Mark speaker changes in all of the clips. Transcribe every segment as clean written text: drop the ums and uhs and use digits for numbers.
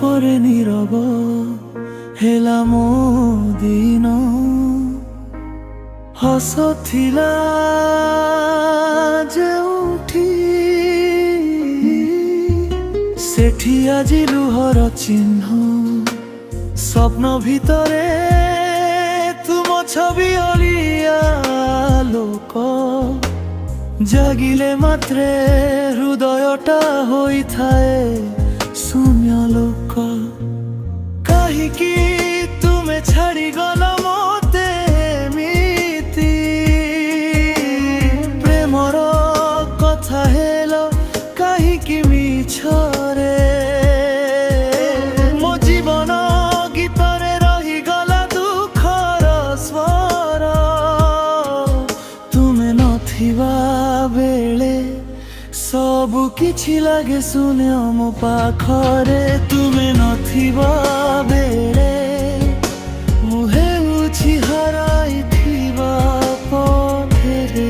Speaker 1: ପରେ ନୀରବ ହେଲା ମୋ ଦିନ। ହସ ଥିଲା ଯେଉଁଠି ସେଠି ଆଜି ଲୁହର ଚିହ୍ନ। ସ୍ୱପ୍ନ ଭିତରେ ତୁମ ଛବି ଅଲିଆ ଲୋକ। ଜାଗିଲେ ମାତ୍ରେ ହୃଦୟଟା ହୋଇଥାଏ ଶୂନ୍ୟ ଲୋକ। କାହିଁକି ତୁମେ ଛାଡ଼ିଗଲ ମୋତେ ଏମିତି? ପ୍ରେମର କଥା ହେଲ କାହିଁକି ମିଛରେ? ମୋ ଜୀବନ ଗୀତରେ ରହିଗଲା ଦୁଃଖର ସ୍ୱର। ତୁମେ ନଥିବା ବେଳେ ସବୁ କିଛି ଲାଗେ ଶୂନ୍ୟ ମୋ ପାଖରେ। ତୁମେ ନଥିବା ବେଳେ ମୁଁ ହେଉଛି ହରାଇଥିବା ପଥରେ।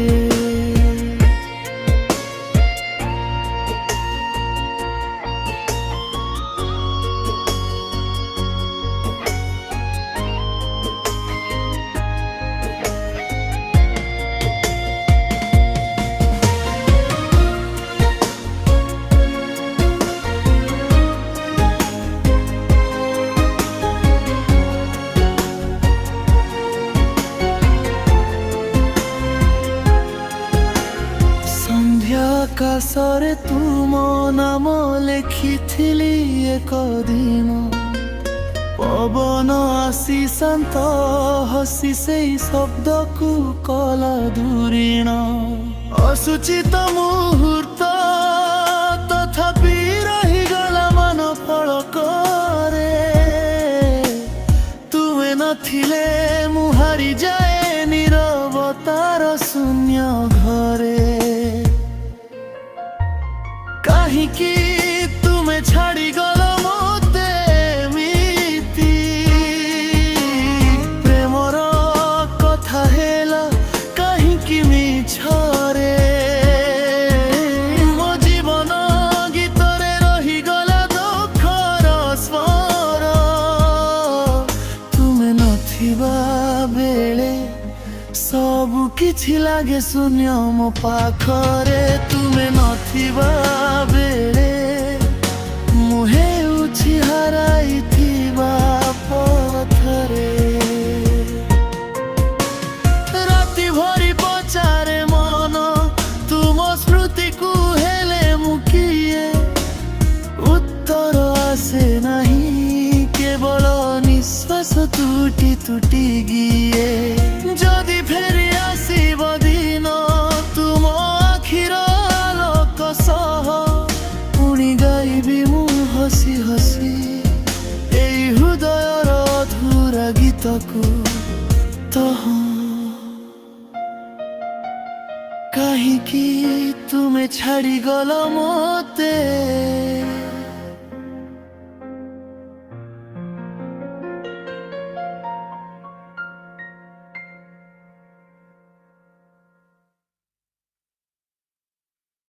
Speaker 1: ଆକାଶରେ ତୁମ ନାମ ଲେଖିଥିଲି ଏକ ଦିନ। ପବନ ଆସି ଶାନ୍ତ ହସି ସେଇ ଶବ୍ଦକୁ କଲା ଧୂଳିଣ। ଅସୂଚିତ ମୁହୂର୍ତ୍ତ ତଥାପି ରହିଗଲା ମନ ଫଳକରେ। ତୁମେ ନଥିଲେ ମୁଁ ହାରିଯାଏ ନୀରବତାର ଶୂନ୍ୟ ଘରେ। କାହିଁକି ତୁମେ ଛାଡ଼ିଗଲ ମୋତେ ଏମିତି? ପ୍ରେମର କଥା ହେଲା କାହିଁକି ମିଛରେ? ମୋ ଜୀବନ ଗୀତରେ ରହିଗଲା ଦୁଃଖର ସ୍ୱର। ତୁମେ ନଥିବା ବେଳେ ସବୁ କିଛି ଲାଗେ ଶୂନ୍ୟ ମୋ ପାଖରେ। ତୁମେ ନଥିବା ବେଳେ ମୁଁ ହେଉଛି ହରାଇଥିବା ପଥରେ। ରାତି ଭରି ପଚାରେ ମନ ତୁମ ସ୍ମୃତିକୁ ହେଲେ ମୁଁ କିଏ? ଉତ୍ତର ଆସେ ନାହିଁ କେବଳ ନିଶ୍ୱାସ ତୁଟି ତୁଟି ଗିଏ। ଯଦି ଫେରି ଆସିବ ଦିନ ତୁମ ଆଖିର ଆଲୋକ ସହ ପୁଣି ଗାଇବି ମୁଁ ହସି ହସି ଏଇ ହୃଦୟର ଅଧୁରା ଗୀତକୁ। ତହ କାହିଁକି ତୁମେ ଛାଡ଼ିଗଲ ମୋତେ?